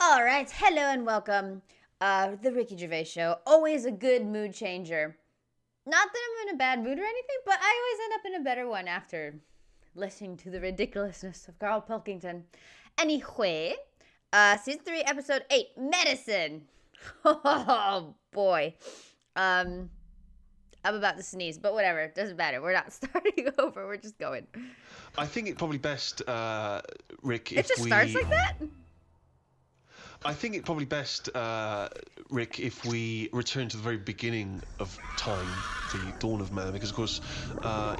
All right, hello and welcome. The Ricky Gervais Show, always a good mood changer. Not that I'm in a bad mood or anything, but I always end up in a better one after listening to the ridiculousness of Carl Pilkington. Anyway, season 3, episode 8, medicine. Oh boy. I'm about to sneeze, but whatever, it doesn't matter. We're not starting over, we're just going. I think it probably best, Rick, if it just starts like that? I think it probably best, Rick, if we return to the very beginning of time, the dawn of man, because of course,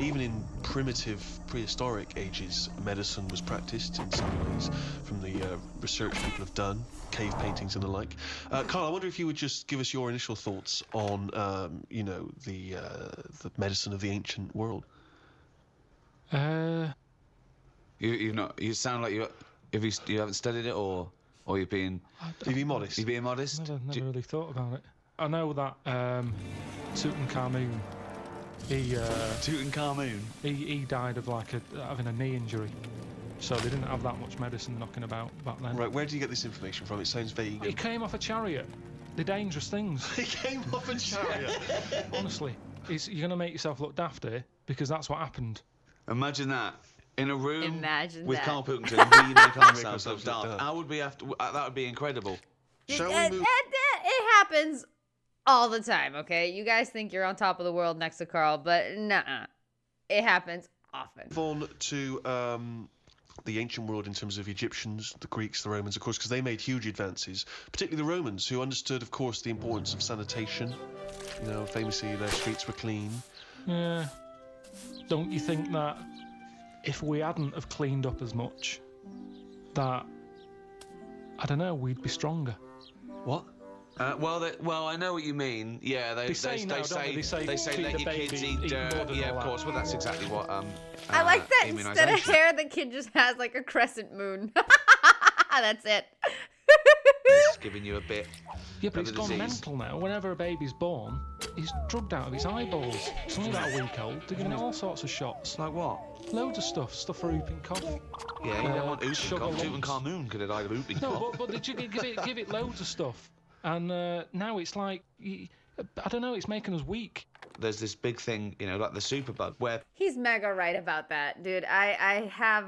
even in primitive, prehistoric ages, medicine was practiced in some ways from the research people have done, cave paintings and the like. Carl, I wonder if you would just give us your initial thoughts on, the medicine of the ancient world. You've not. You sound like you haven't studied it, or you've been. You're being modest. You're being modest. Never really thought about it. I know that Tutankhamun. Tutankhamun. He died of having a knee injury, so they didn't have that much medicine knocking about back then. Right, where do you get this information from? It sounds vague. He came off a chariot. They're dangerous things. He came off a chariot. Honestly, you're gonna make yourself look daft here because that's what happened. Imagine that. In a room with Carl Pilkington, we make ourselves look daft. That would be incredible. Shall we move? It happens all the time, okay? You guys think you're on top of the world next to Carl, but nuh-uh. It happens often. Move on to the ancient world in terms of Egyptians, the Greeks, the Romans, of course, because they made huge advances, particularly the Romans, who understood, of course, the importance of sanitation. You know, famously, their streets were clean. Yeah. Don't you think that if we hadn't have cleaned up as much, that, I don't know, we'd be stronger? What? Well, I know what you mean. Yeah, they say let your kids eat dirt. Yeah, of course. Well, that's exactly what. I like that instead of hair, the kid just has like a crescent moon. That's it. It's giving you a bit. Yeah, but it's gone mental now. Whenever a baby's born, he's drugged out of his eyeballs. It's only about a week old. They're giving it all sorts of shots. Like what? Loads of stuff for whooping cough. Yeah, you don't want whooping cough. Tutankhamun could have died of whooping cough. No, but did you give it loads of stuff? And now it's like, I don't know, it's making us weak. There's this big thing, like the superbug, where... He's mega right about that, dude. I have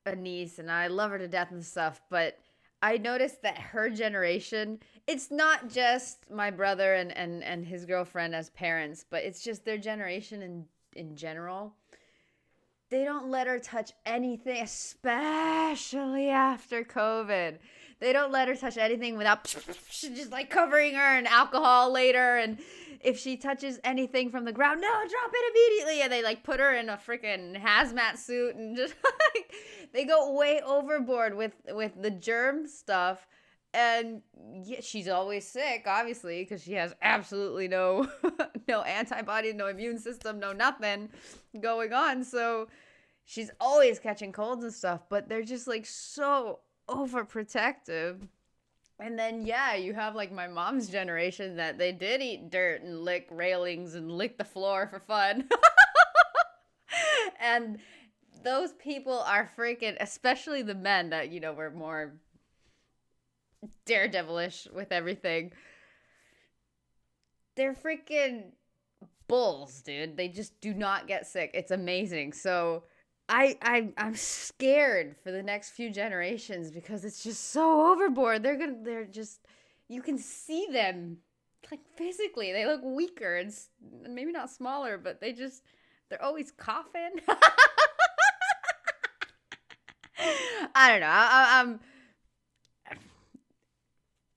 a niece, and I love her to death and stuff, but I noticed that her generation, it's not just my brother and his girlfriend as parents, but it's just their generation in general. They don't let her touch anything, especially after COVID. They don't let her touch anything without just like covering her in alcohol later. And if she touches anything from the ground, no, drop it immediately. And they like put her in a freaking hazmat suit and just like they go way overboard with the germ stuff. And yeah, she's always sick, obviously, because she has absolutely no antibodies, no immune system, no nothing going on. So she's always catching colds and stuff, but they're just like so overprotective. And then yeah, you have like my mom's generation that they did eat dirt and lick railings and lick the floor for fun. And those people are freaking, especially the men that, were more daredevilish with everything. They're freaking bulls, dude. They just do not get sick. It's amazing. So I'm scared for the next few generations because it's just so overboard. They're just, you can see them like physically. They look weaker and maybe not smaller, but they're always coughing. I don't know. I'm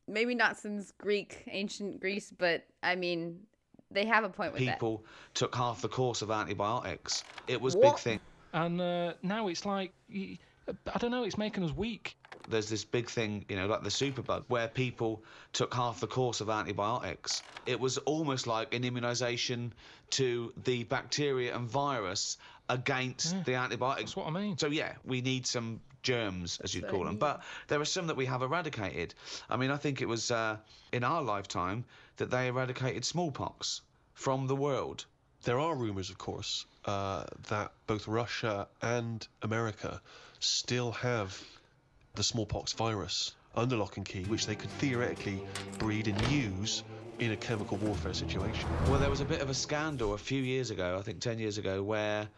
maybe not since ancient Greece, but I mean, they have a point with that. People took half the course of antibiotics. It was big thing. And now it's like, I don't know, it's making us weak. There's this big thing, like the superbug, where people took half the course of antibiotics. It was almost like an immunisation to the bacteria and virus against the antibiotics. That's what I mean. So yeah, we need some germs, as you'd call them. But there are some that we have eradicated. I mean, I think it was in our lifetime that they eradicated smallpox from the world. There are rumours, of course, that both Russia and America still have the smallpox virus. under lock and key, which they could theoretically breed and use in a chemical warfare situation. Well, there was a bit of a scandal a few years ago, I think 10 years ago, where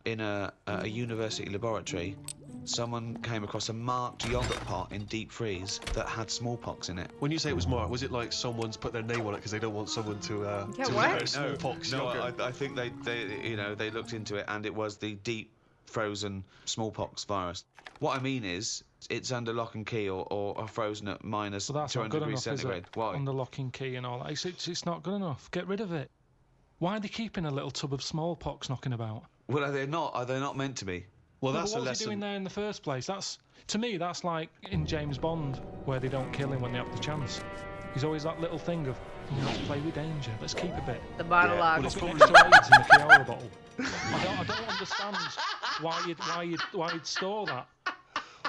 in a university laboratory, someone came across a marked yogurt pot in deep freeze that had smallpox in it. When you say it was marked, was it like someone's put their name on it because they don't want someone to what? smallpox yogurt? I think they looked into it, and it was the deep frozen smallpox virus. What I mean is, it's under lock and key or frozen at minus So that's 200 not good degrees enough, is centigrade. it? Why? Under lock and key and all that. It's not good enough. Get rid of it. Why are they keeping a little tub of smallpox knocking about? Well, are they not meant to be? Well, No, that's but a what was he doing lesson. there in the first place? To me, that's like in James Bond, where they don't kill him when they have the chance. He's always that little thing of, let's play with danger, let's keep a bit. The monologue. well, it's Put probably- extra AIDS in the Kiora bottle. I don't understand why you'd store that.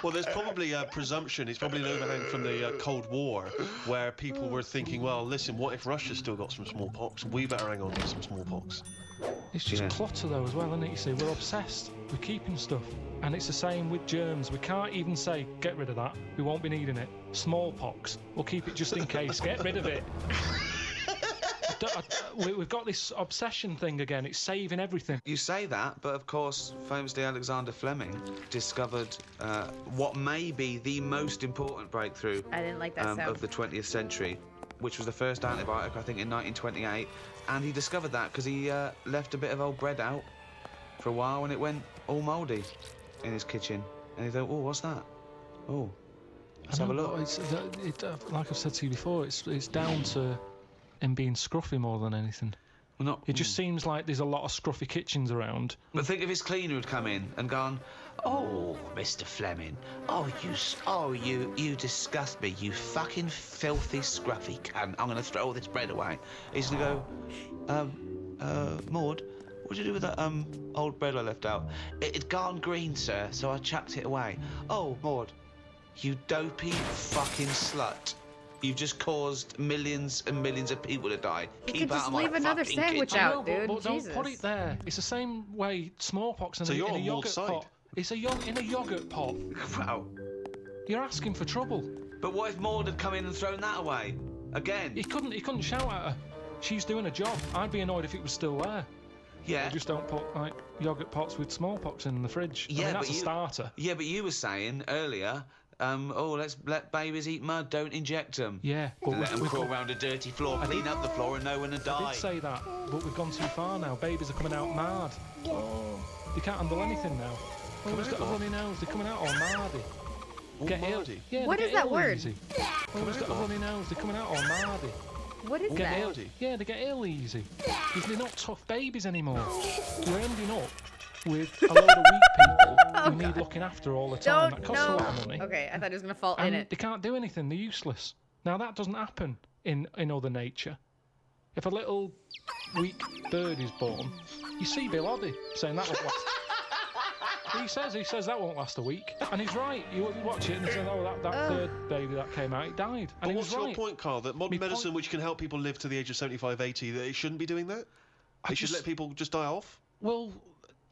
Well, there's probably a presumption, it's probably an overhang from the Cold War, where people were thinking, well, listen, what if Russia's still got some smallpox? We better hang on to some smallpox. It's just clutter though as well, isn't it? You see, we're obsessed with keeping stuff. And it's the same with germs. We can't even say, get rid of that. We won't be needing it. Smallpox. We'll keep it just in case. Get rid of it. We've got this obsession thing again. It's saving everything. You say that, but of course, famously Alexander Fleming discovered what may be the most important breakthrough I didn't like that sound. of the 20th century, which was the first antibiotic, I think, in 1928. And he discovered that because he left a bit of old bread out for a while and it went all mouldy in his kitchen. And he thought, oh, what's that? Oh, let's have a look. Like I've said to you before, it's down to him being scruffy more than anything. Well, not, It just seems like there's a lot of scruffy kitchens around. But think if his cleaner had come in and gone, oh, Mr. Fleming, you disgust me, you fucking filthy scruffy cunt. I'm going to throw all this bread away. He's going to go, Maud, what'd you do with that old bread I left out? It had gone green, sir, so I chucked it away. Oh, Maud, you dopey fucking slut. You've just caused millions and millions of people to die. You Keep could out just of my leave another fucking sandwich kitchen. out, dude. But don't put Jesus. it there. It's the same way smallpox in So a you're on yogurt Ward's side. pot. It's in a yogurt pot. Wow. You're asking for trouble. But what if Maud had come in and thrown that away? Again? He couldn't shout at her. She's doing a job. I'd be annoyed if it was still there. Yeah. They just don't put like yogurt pots with smallpox in the fridge. Yeah, I mean, but that's a starter. Yeah, but you were saying earlier, let's let babies eat mud, don't inject them. Yeah, but Let them crawl around a dirty floor, clean up the floor and know when to I die. did say that, but we've gone too far now. Babies are coming out mad. They can't handle anything now. Oh, he's got a runny nose. They're coming out all mardy. All Get ill. mardy? Yeah, What they is get that ill word? Easy. Oh, he's got a runny nose. They're coming out all mardy. What is All that? mardy? Yeah, they get ill easy. Because they're not tough babies anymore. We're ending up with a load of weak people who need looking after all the time. Don't That costs a lot of know. money. Okay, I thought it was gonna fall in And it. they can't do anything. They're useless. Now, that doesn't happen in other nature. If a little weak bird is born, you see Bill Oddie saying that won't last. He says that won't last a week. And he's right. You watch it and he says, oh, that third baby that came out, it died. And But he what's was your right. point, Carl? That modern My medicine, point- which can help people live to the age of 75, 80, that it shouldn't be doing that? It should just- let people just die off? Well,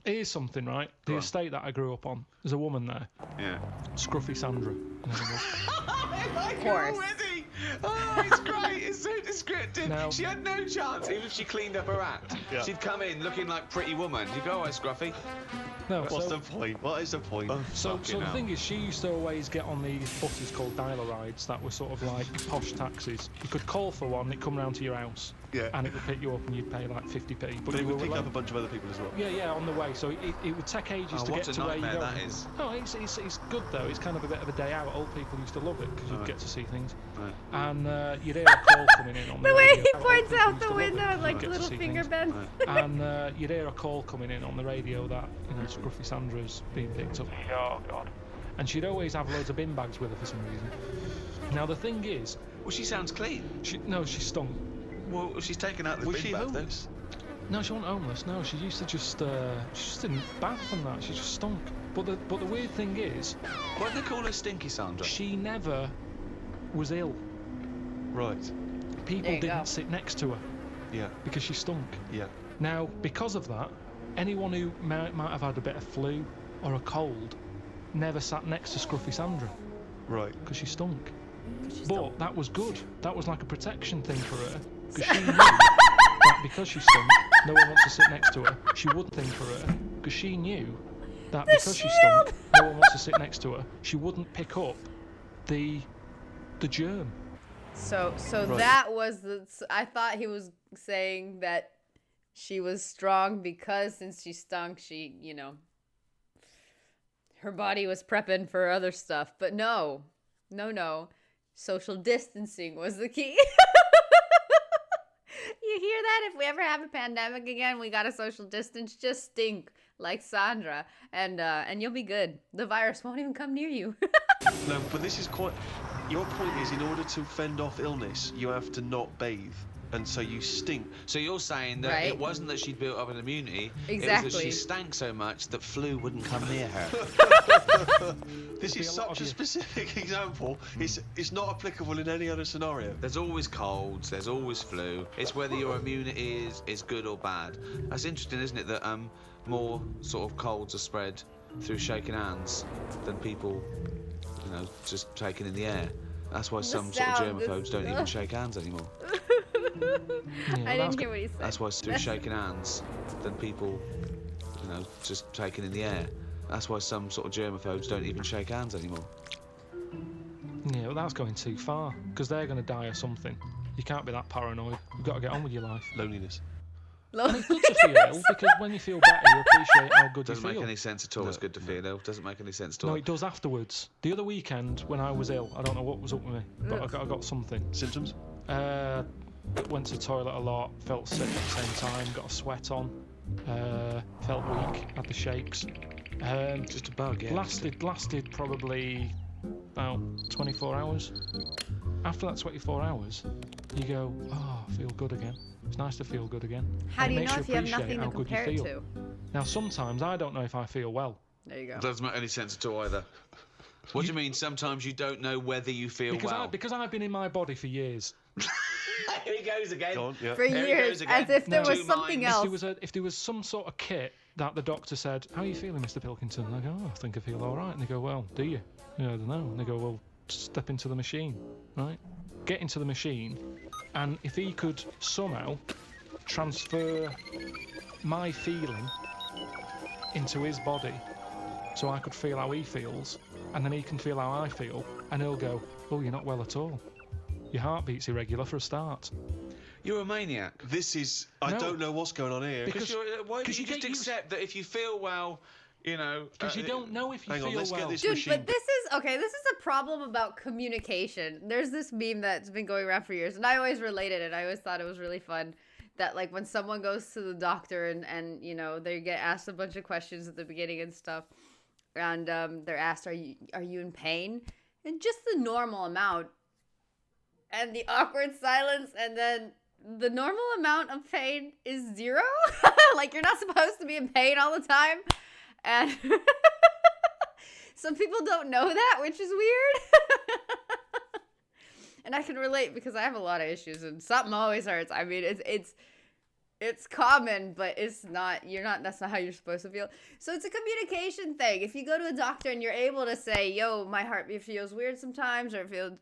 here's something, right? The estate that I grew up on, there's a woman there, Yeah. Scruffy Sandra. And everything else. I like Of course. already. Oh, it's great. It's so descriptive. Now- She had no chance, even if she cleaned up her act. Yeah. She'd come in looking like Pretty Woman. You go, all right, Scruffy. No, What's so, the point? What is the point? so Fucking the hell. thing is, she used to always get on these buses called dialer rides that were sort of like posh taxis. You could call for one, it'd come round to your house, Yeah. and it would pick you up and you'd pay like 50p. But They you would were pick like, up a bunch of other people as well. yeah, on the way. So it would take ages Oh, to what get a to where you nightmare go. that is. No, it's good though. It's kind of a bit of a day out. Old people used to love it because you'd get to see things. Right. And you'd hear a call coming in on the The way radio. he Old points people out used the to love it window, 'cause you'd like get to little see finger things. bends. And you'd hear a call coming in on the radio that Scruffy Sandra's being picked up. Oh God! And she'd always have loads of bin bags with her for some reason. Now the thing is, Well, she sounds clean. she stunk. Well, she's taken out the Was bin she bag, though. homeless? No, she wasn't homeless. No, she used to just she just didn't bath and that. She just stunk. But the weird thing is, Why do they call her Stinky Sandra? she never was ill. Right. People There you didn't go. sit next to her Yeah. because she stunk. Yeah. Now, because of that, anyone who might have had a bit of flu or a cold never sat next to Scruffy Sandra Right. because she stunk. But that was good. That was like a protection thing for her. Because she knew that because she stunk, no one wants to sit next to her. She wouldn't think for her. Because she knew that because she stunk, no one wants to sit next to her. She wouldn't pick up the germ. So Right. that was I thought he was saying that she was strong because since she stunk, she, her body was prepping for other stuff. But no. Social distancing was the key. You hear that? If we ever have a pandemic again, we gotta social distance. Just stink like Sandra, and you'll be good. The virus won't even come near you. No, but this is quite. Your point is, in order to fend off illness, you have to not bathe, and so you stink. So you're saying that Right. it wasn't that she'd built up an immunity, it was Exactly. that she stank so much that flu wouldn't come near her. This is such a specific example. It's not applicable in any other scenario. There's always colds, there's always flu. It's whether your immunity is good or bad. That's interesting, isn't it, that more sort of colds are spread through shaking hands than people, just taking in the air. That's why some sort of sound is- germaphobes don't even shake hands anymore. I didn't hear what he said. That's why through shaking hands than people, just taking in the air. That's why some sort of germaphobes don't even shake hands anymore. Yeah, well, that's going too far. Because they're going to die or something. You can't be that paranoid. You've got to get on with your life. Loneliness. And it's good to feel ill, because when you feel better, you appreciate how good Doesn't you make feel. any sense at all. It's good to feel ill. Doesn't make any sense at all. No, it does afterwards. The other weekend, when I was ill, I don't know what was up with me, but I got something. Symptoms? Went to the toilet a lot, felt sick at the same time, got a sweat on, felt weak, had the shakes. Just a bug, yeah. Lasted probably about 24 hours. After that 24 hours, you go, oh, I feel good again. It's nice to feel good again. How And do it you makes know if you have appreciate nothing to how good you compare it feel. to? Now, sometimes I don't know if I feel well. There you go. Doesn't make any sense at all either. What do you mean? Sometimes you don't know whether you feel well. Because I've been in my body for years. Here he goes again. Go on, yeah. For There he years, goes again. as if there No. was Two something minds. else. If there was some sort of kit that the doctor said, how are you feeling, Mr. Pilkington? And I go, oh, I think I feel all right. And they go, well, do you? Yeah, I don't know. And they go, well, step into the machine, right? Get into the machine, and if he could somehow transfer my feeling into his body so I could feel how he feels, and then he can feel how I feel, and he'll go, oh, you're not well at all. Your heartbeat's irregular for a start. You're a maniac. This is. I No. don't know what's going on here. Because why don't you you just get used- accept that if you feel well, Because you don't know if you hang feel on, let's well. get this Dude, machine. but this is a problem about communication. There's this meme that's been going around for years, and I always related it. I always thought it was really fun that, like, when someone goes to the doctor and they get asked a bunch of questions at the beginning and stuff, and they're asked, are you in pain? And just the normal amount, and the awkward silence, and then the normal amount of pain is 0. Like, you're not supposed to be in pain all the time. And some people don't know that, which is weird. And I can relate because I have a lot of issues and something always hurts. I mean, it's common, but that's not how you're supposed to feel. So it's a communication thing. If you go to a doctor and you're able to say, yo, my heartbeat feels weird sometimes, or it feels,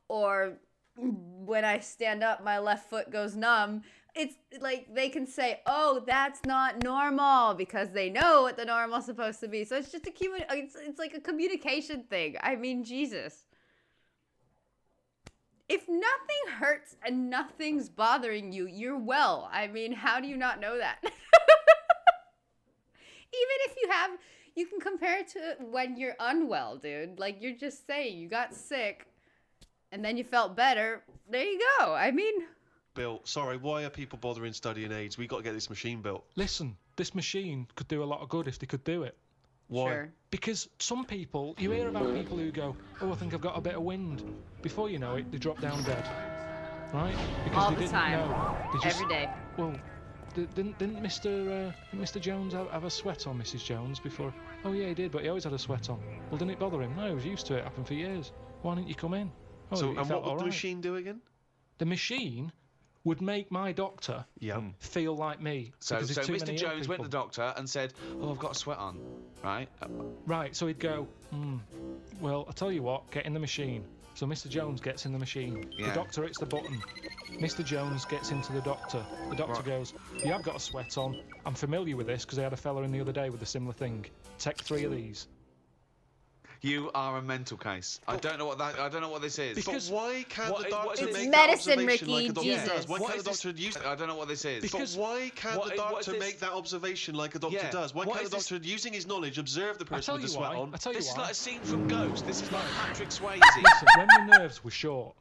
or when I stand up, my left foot goes numb. It's like they can say, oh, that's not normal, because they know what the normal's supposed to be. So it's just it's like a communication thing. I mean, Jesus. If nothing hurts and nothing's bothering you, you're well. I mean, how do you not know that? Even if you can compare it to when you're unwell, dude. Like, you're just saying you got sick and then you felt better. There you go. I mean... Bill, sorry, why are people bothering studying AIDS? We got to get this machine built. Listen, this machine could do a lot of good if they could do it. Why? Sure. Because some people, you hear about people who go, oh, I think I've got a bit of wind. Before you know it, they drop down dead. Right? Because All they the didn't time. know. They just, Every day. Well, didn't Mr. Jones have a sweat on, Mrs. Jones, before? Oh, yeah, he did, but he always had a sweat on. Well, didn't it bother him? No, he was used to it. Happened for years. Why didn't you come in? Oh, So, he and felt what would all the right. machine do again? The machine would make my doctor Yeah. feel like me. So because there's too Mr. many ill Jones went to the people. doctor and said, oh, I've got a sweat on, right? Right, so he'd go, well, I'll tell you what, get in the machine. So Mr. Jones gets in the machine. Yeah. The doctor hits the button. Mr. Jones gets into the doctor. The doctor goes, "You have got a sweat on. I'm familiar with this because I had a fella in the other day with a similar thing. Take 3 of these." You are a mental case. I don't know what this is. But why can't the doctor It's make medicine, that observation Ricky, like a doctor Jesus. does? Why What can't is the this? doctor use? I don't know what this is. Because- But why can't the what is doctor this? make that observation like a doctor Yeah. does? Why What can't is the this? doctor, using his knowledge, observe the I person tell with the you sweat why. on? I tell you This is why. like a scene from Ghost. This is like Patrick Swayze. Listen, when my nerves were short,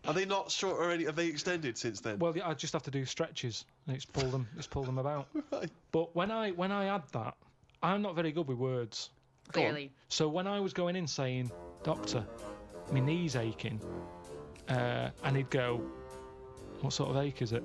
Are they not short or any? Have they extended since then? well, I just have to do stretches, and it's pull them about. Right. But when I had that, I'm not very good with words. Clearly. So when I was going in saying, "Doctor, my knee's aching," and he'd go, "What sort of ache is it?"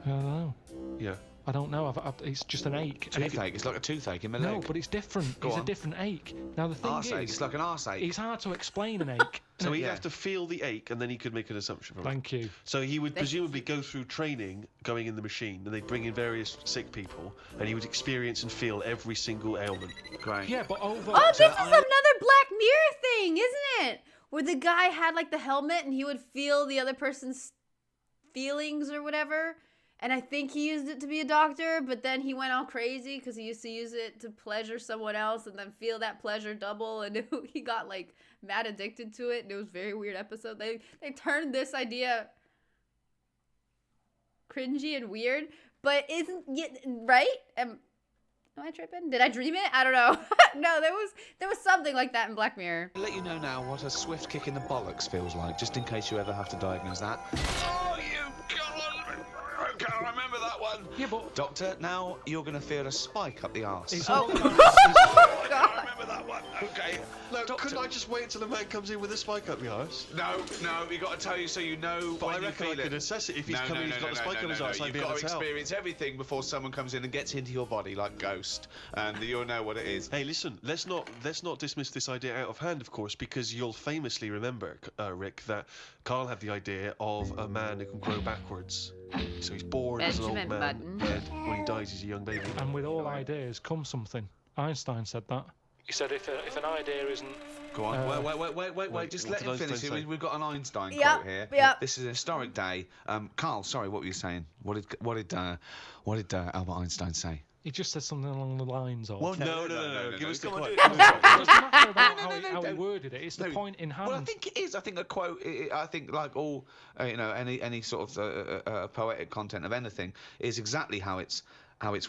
I don't know. Yeah. I don't know. It's just an ache. And Toothache. It's like a toothache in my no, leg. but it's different. Go It's on. a different ache. Now the thing Arseache. is, It's like an arseache. it's hard to explain an ache. So he'd Yeah. have to feel the ache, and then he could make an assumption from it. Thank you. So he would presumably go through training, going in the machine, and they'd bring in various sick people, and he would experience and feel every single ailment. Great. Yeah, but over. Oh, this is another Black Mirror thing, isn't it? Where the guy had like the helmet and he would feel the other person's feelings or whatever. And I think he used it to be a doctor, but then he went all crazy because he used to use it to pleasure someone else and then feel that pleasure double. And he got like mad addicted to it. And it was a very weird episode. They turned this idea cringy and weird, but isn't yet right? Am I tripping? Did I dream it? I don't know. No, there was something like that in Black Mirror. I'll let you know now what a swift kick in the bollocks feels like, just in case you ever have to diagnose that. Oh, you I can't remember that one. Yeah, but Doctor, now you're going to feel a spike up the arse. it's Oh. all I can't remember that one. Okay. No, Doctor. couldn't I just wait until the man comes in with a spike up the arse? No, we got to tell you so you know But when I you reckon I feel could it. assess it if he's coming. He's got a spike up his arse. I'd You've be able got to to tell. experience everything before someone comes in and gets into your body like Ghost, and you'll know what it is. Hey, listen. Let's not dismiss this idea out of hand, of course, because you'll famously remember, Rick, that Carl had the idea of a man who can grow backwards. So he's born as an old Benjamin man, Button. dead. When he dies, he's a young baby. And with all ideas comes something. Einstein said that. He said if an idea isn't... Go on. Uh, Wait. Just what let did him Einstein finish. say? We've got an Einstein Yep, quote here. yep. This is an historic day. Carl, sorry, what were you saying? What did Albert Einstein say? He just said something along the lines of... No. Give us the Come on, quote. do it. It doesn't matter about No, how he don't. worded it. It's the point in hand. Well, I think it is. I think a quote. I think like all, any sort of poetic content of anything is exactly how it's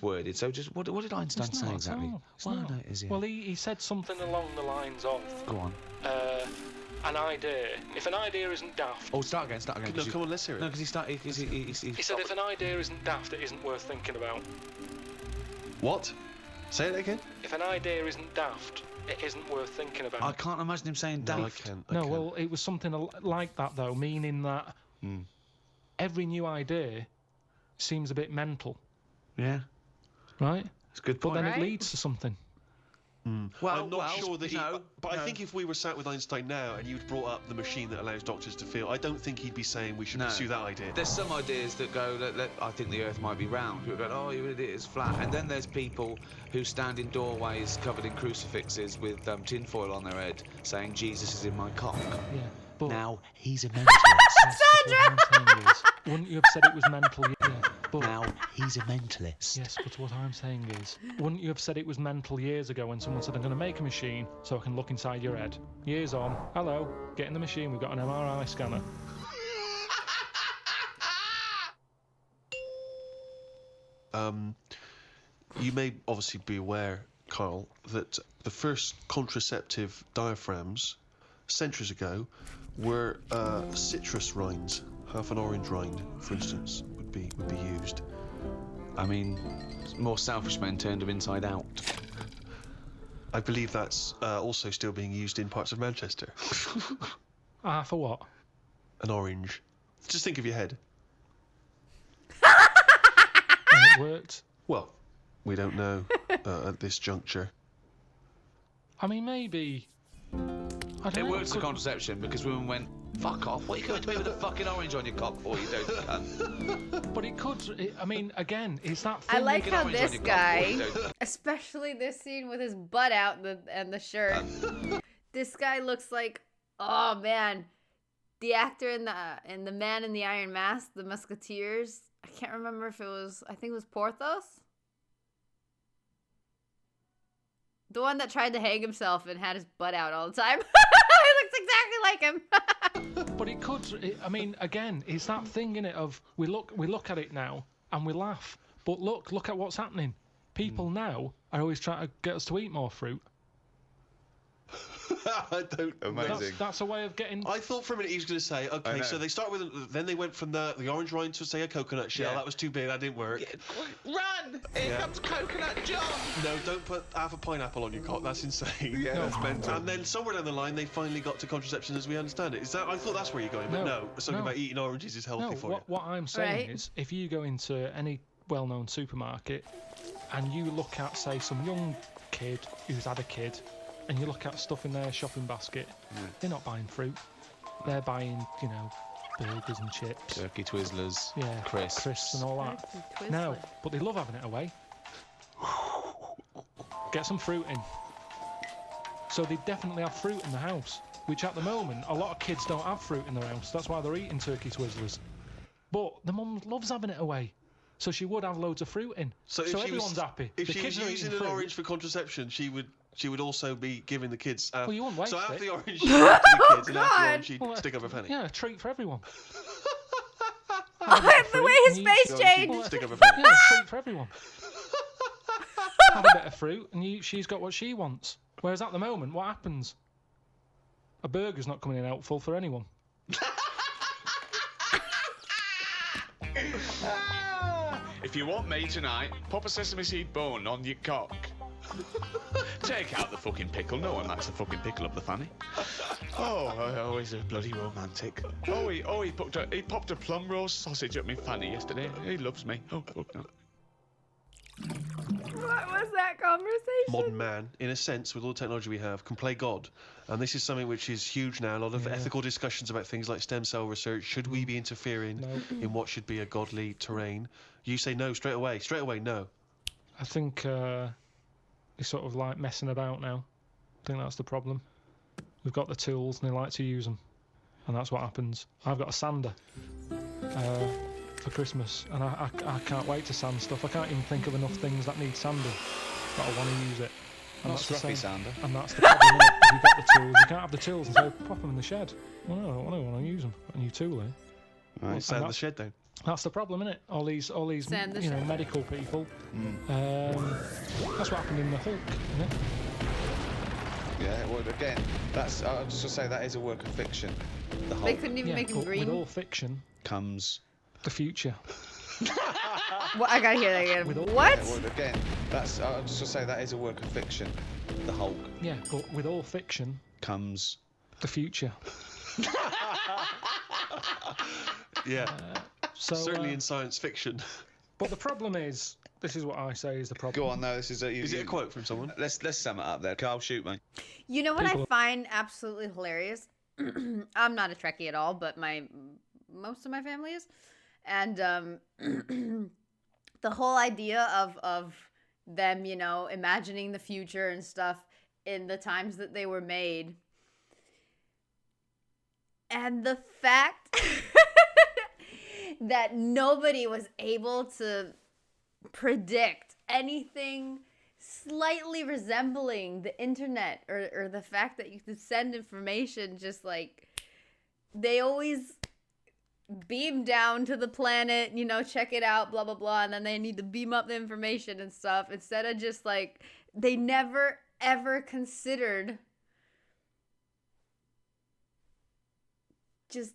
worded. So just what did Einstein It's say not, exactly? no, It's not, no. is it? Well, he said something along the lines of... Go on. An idea. If an idea isn't daft... Oh, start again. No, 'cause come on, let's hear it. No, because he started. He said if an idea isn't daft, it isn't worth thinking about. What? Say it again. If an idea isn't daft, it isn't worth thinking about. I can't imagine him saying No, I daft. can't. No, well, it was something like that, though, meaning that every new idea seems a bit mental, Yeah, right? it's a good But point. then Right. it leads to something. Well, I'm not sure that he. no, But no. I think if we were sat with Einstein now and you'd brought up the machine that allows doctors to feel, I don't think he'd be saying we should No. pursue that idea. There's some ideas that go, I think the Earth might be round. People go, oh, it is flat. And then there's people who stand in doorways covered in crucifixes with tinfoil on their head saying, Jesus is in my cock. Yeah. But Now, he's a mentalist. yes, but what I'm saying is, wouldn't you have said it was mental? Yeah. But Now, he's a mentalist. yes, but what I'm saying is, wouldn't you have said it was mental years ago when someone said, I'm going to make a machine so I can look inside your head? Years on, hello, get in the machine, we've got an MRI scanner. You may obviously be aware, Carl, that the first contraceptive diaphragms centuries ago were citrus rinds. Half an orange rind, for instance, would be used. I mean, more selfish men turned him inside out. I believe that's also still being used in parts of Manchester. For what? An orange. Just think of your head. And it worked. Well, we don't know at this juncture. I mean, maybe... I don't It know, works for could- contraception because women went, fuck off. What are you going to do with a fucking orange on your cock for, you don't cunt? But it could... I mean, again, it's that I thing... like Get how orange on this your cock, guy, or you don't. especially this scene with his butt out and the shirt, this guy looks like Oh man, the actor in the Man in the Iron Mask, the Musketeers. I can't remember if it was. I think it was Porthos. The one that tried to hang himself and had his butt out all the time. He looks exactly like him. But it could. I mean, again, it's that thing in it of we look at it now and we laugh. But look at what's happening. People now are always trying to get us to eat more fruit. I don't. Amazing. That's a way of getting. I thought for a minute he was going to say, okay, so they start with, then they went from the orange rind to say a coconut shell. Yeah. That was too big. That didn't work. Run! Here comes Coconut John. No, don't put half a pineapple on your cock. That's insane. Yeah, that's mental. And then somewhere down the line, they finally got to contraception as we understand it. Is that? I thought that's where you're going, but no. Something about eating oranges is healthy for you. What I'm saying Right. is, if you go into any well-known supermarket and you look at, say, some young kid who's had a kid, and you look at stuff in their shopping basket, they're not buying fruit. They're buying, burgers and chips. Turkey Twizzlers. Yeah, crisps and all that. No, but they love having it away. Get some fruit in. So they definitely have fruit in the house, which at the moment, a lot of kids don't have fruit in their house. That's why they're eating Turkey Twizzlers. But the mum loves having it away. So she would have loads of fruit in. So everyone's happy. If the she kids was are using eating an fruit. orange for contraception, she would also be giving the kids. Well, you wouldn't waste so half it. the orange she'd give to the kids, and half the God. orange she'd stick up her fanny. Yeah, a treat for everyone. The way his face changed. Stick up her fanny. Yeah, a treat for everyone. Have a bit of fruit, and she's got what she wants. Whereas at the moment, what happens? A burger's not coming in helpful for anyone. If you want me tonight, pop a sesame seed bone on your cock. Take out the fucking pickle. No one likes a fucking pickle up the fanny. Oh, he's a bloody romantic. He popped a plum roast sausage up my fanny yesterday. He loves me. Oh, fuck no. What was that conversation? Modern man, in a sense, with all the technology we have, can play God. And this is something which is huge now. A lot of ethical discussions about things like stem cell research. Should we be interfering in what should be a godly terrain? You say no straight away. Straight away, no. I think they're sort of like messing about now. I think that's the problem. We've got the tools and they like to use them. And that's what happens. I've got a sander for Christmas, and I can't wait to sand stuff. I can't even think of enough things that need sanding, but I want to use it. And Not that's the scruffy same. sander. And that's the problem. Isn't it? If you've got the tools, you can't have the tools and say, pop them in the shed. Well, no, I don't want to use them. A new tool here. Right, sand the shed down. That's the problem, isn't it? All these Sand the shed. medical people. That's what happened in the Hulk, isn't it? Yeah, well, again, that's. I was just gonna say that is a work of fiction. The They whole couldn't even make him but green. with all fiction, comes. the future. Well, I gotta hear that again. With all- What? Yeah, well, again, that's. I was just gonna say that is a work of fiction. The Hulk Yeah, but with all fiction, comes. the future. Yeah, So, certainly in science fiction. But the problem is, this is what I say is the problem. Go on, no, this is a. Is it a quote from someone? Let's sum it up there. Carl, shoot me. You know what People- I find absolutely hilarious? I'm not a Trekkie at all, but most of my family is. And the whole idea of them, imagining the future and stuff in the times that they were made. And the fact that nobody was able to predict anything slightly resembling the internet or the fact that you could send information, just like they always beam down to the planet, check it out, blah blah blah, and then they need to beam up the information and stuff instead of just like they never ever considered just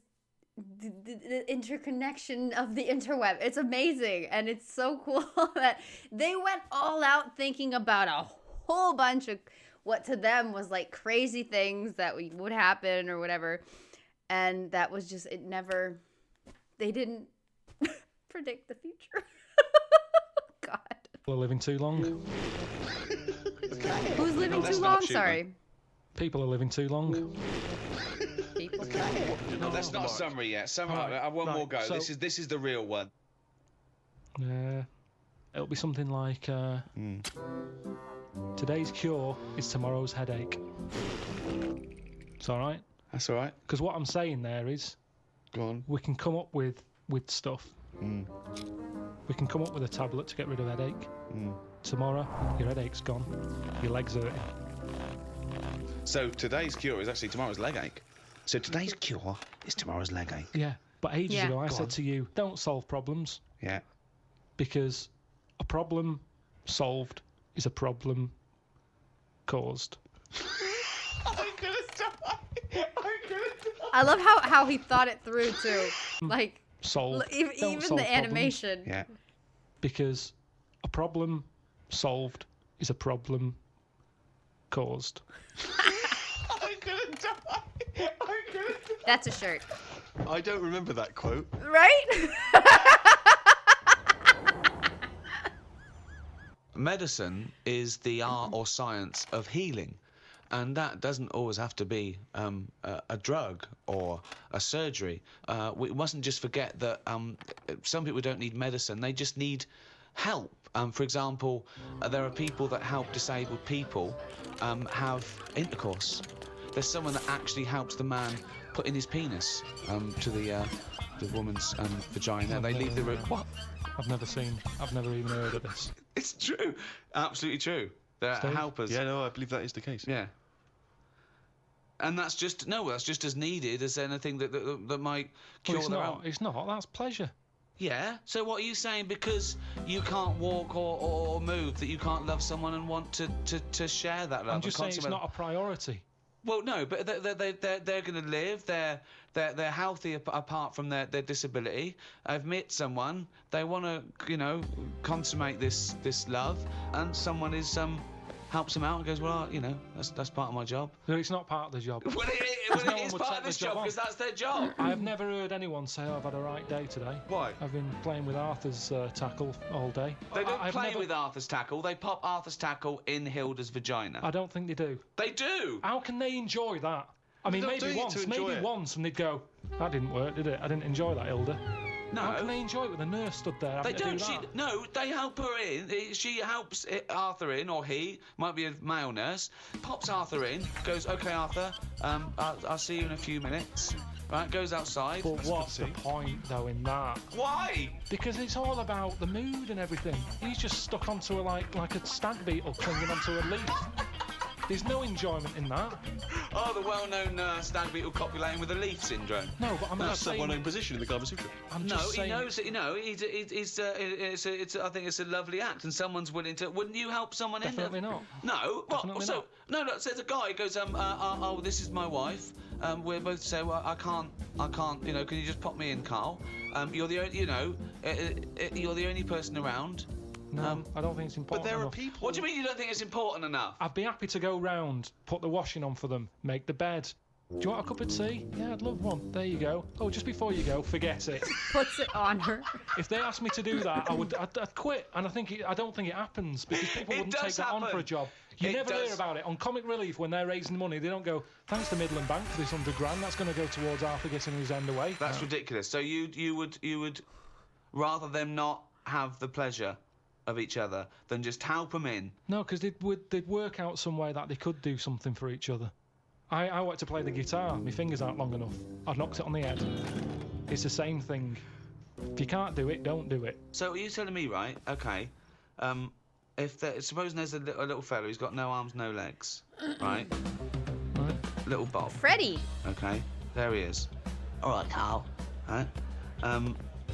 the interconnection of the interweb. It's amazing, and it's so cool that they went all out thinking about a whole bunch of what to them was like crazy things that would happen or whatever, and that was just they didn't predict the future. God, We're living too long. who's living let's too not long? shoot, Sorry, People are living too long. people. That's not a summary yet. Summary. Right, I have one right, more go. so- This is the real one. It'll be something like today's cure is tomorrow's headache. It's all right. That's all right. Because what I'm saying there is, Go on. we can come up with stuff. We can come up with a tablet to get rid of headache. Tomorrow, your headache's gone. Your leg's hurting. So today's cure is actually tomorrow's leg ache. So today's cure is tomorrow's leg ache. Yeah, but ages Yeah. ago I Go said on. to you, don't solve problems, Yeah. because a problem solved is a problem caused. I'm gonna die. I love how he thought it through too. Like Solve. even Don't solve the problems, animation. Yeah. because a problem solved is a problem caused. I'm gonna die. That's a shirt, I don't remember that quote. right? Medicine is the art or science of healing, and that doesn't always have to be a drug or a surgery. We mustn't just forget that some people don't need medicine, they just need help. For example, there are people that help disabled people have intercourse. There's someone that actually helps the man put in his penis to the woman's vagina. They leave the room. What? I've never even heard of this. It's true. Absolutely true. They're Steve? helpers. Yeah, no, I believe that is the case. Yeah. And that's just as needed as anything that might cure Well, their own. it's not. That's pleasure. Yeah. So what are you saying? Because you can't walk or move, that you can't love someone and want to share that love? I'm just saying it's not a priority. Well, no, but they're going to live. They're healthy apart from their disability. I've met someone. They want to consummate this love, and someone helps them out and goes, well, that's part of my job. No, it's not part of the job. Well, it no is one would part take of this the job job on. because that's their job. I have never heard anyone say, I've had a right day today. Why? I've been playing with Arthur's tackle all day. They don't I've play never- with Arthur's tackle. They pop Arthur's tackle in Hilda's vagina. I don't think they do. They do. How can they enjoy that? I mean, They're not maybe doing it to once, enjoy it. and they'd go, that didn't work, did it? I didn't enjoy that, Hilda. How can No. they enjoy it with a nurse stood there having They to don't. do that? No, they help her in. She helps Arthur in, or he might be a male nurse. Pops Arthur in. Goes, okay, Arthur. I'll see you in a few minutes. Right. Goes outside. But what's the point, though, in that? Why? Because it's all about the mood and everything. He's just stuck onto like a stag beetle clinging onto a leaf. There's no enjoyment in that. Oh, the well-known stag beetle copulating with a leaf syndrome. No, but I'm not That's the saying... one-own position in the Kama Sutra. I'm No, just he saying... knows that. I think it's a lovely act, and someone's willing to. Wouldn't you help someone Definitely in? not. No. What? Definitely So not. no. Look, says a guy who goes, oh, this is my wife. We're both say, well, I can't. Can you just pop me in, Carl? You're the only. You're the only person around. No, I don't think it's important But there are enough. people. What do you mean you don't think it's important enough? I'd be happy to go round, put the washing on for them, make the bed. Do you want a cup of tea? Yeah, I'd love one. There you go. Oh, just before you go, forget it. Puts it on her. If they asked me to do that, I'd quit. And I don't think it happens because people It wouldn't does take that on happen. for a job. You It never hear does. about it. On Comic Relief, when they're raising money, they don't go, thanks to Midland Bank for this £100 that's going to go towards Arthur getting his end away. That's No. ridiculous. So you would rather them not have the pleasure of each other than just help them in. No, because they'd work out some way that they could do something for each other. I wanted to play the guitar. My fingers aren't long enough. I knocked it on the head. It's the same thing. If you can't do it, don't do it. So are you telling me, right? Okay. Supposing there's a little fella who's got no arms, no legs, right? Right? Little Bob. Freddie. Okay. There he is. All right, Carl. Right?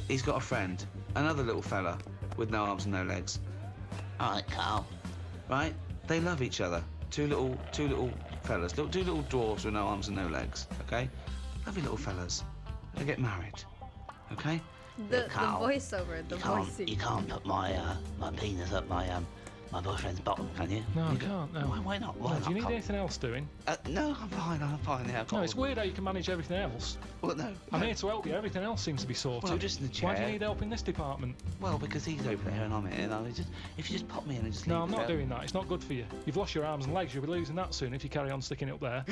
He's got a friend, another little fella with no arms and no legs. All right, Carl. Right? They love each other. Two little fellas, two little dwarves with no arms and no legs. Okay? Lovely little fellas. They get married. Okay? The Carl, voiceover, the voicing. You can't put my penis up my boyfriend's bottom, can you? No, I can't. No. Why not? Why No, not? do you need Carl? anything else doing? No, I'm fine. Yeah, No, it's weird how you can manage everything else. Well, no. I'm here to help you. Everything else seems to be sorted. Well, just in the Why do you chair. need help in this department? Well, because he's over there and I'm here. And if you just pop me in and just No, leave I'm it not there. doing that. It's not good for you. You've lost your arms and legs. You'll be losing that soon if you carry on sticking it up there.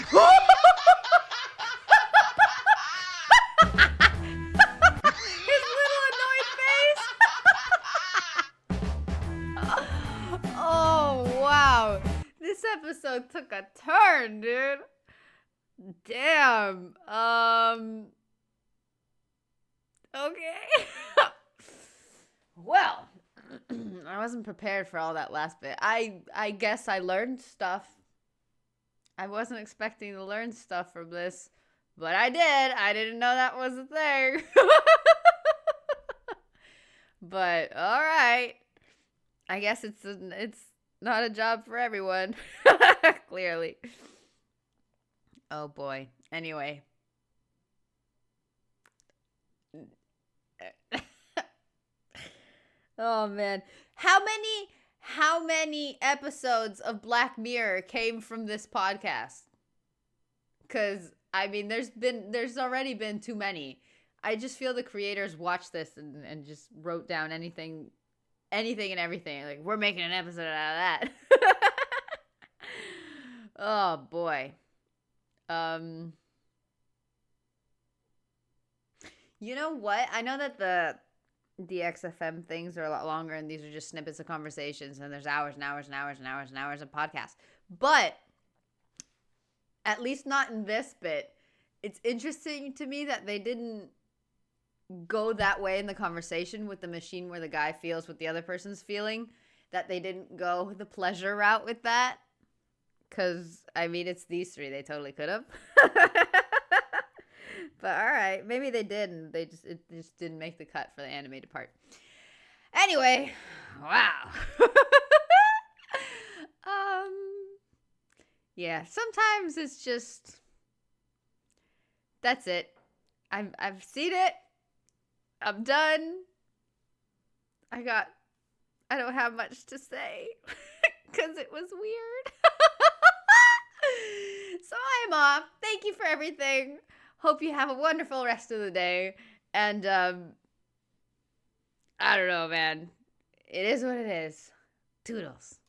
His little annoyed face. Oh, wow. This episode took a turn, dude. Damn. Okay. Well, I wasn't prepared for all that last bit. I guess I learned stuff. I wasn't expecting to learn stuff from this, but I did. I didn't know that was a thing. But all right. I guess it's not a job for everyone. Clearly. Oh boy. Anyway. Oh man. How many episodes of Black Mirror came from this podcast? Cuz I mean there's already been too many. I just feel the creators watched this and just wrote down anything and everything. Like, we're making an episode out of that. Oh boy. You know what? I know that the XFM things are a lot longer and these are just snippets of conversations and there's hours and hours and hours and hours and hours of podcasts. But at least not in this bit. It's interesting to me that they didn't go that way in the conversation with the machine where the guy feels what the other person's feeling, that they didn't go the pleasure route with that. Because, I mean, it's these three. They totally could have. But, all right. Maybe they did, and it just didn't make the cut for the animated part. Anyway. Wow. Yeah. Sometimes it's just... That's it. I've seen it. I'm done. I don't have much to say because it was weird. So I am off. Thank you for everything. Hope you have a wonderful rest of the day. And I don't know, man. It is what it is. Toodles.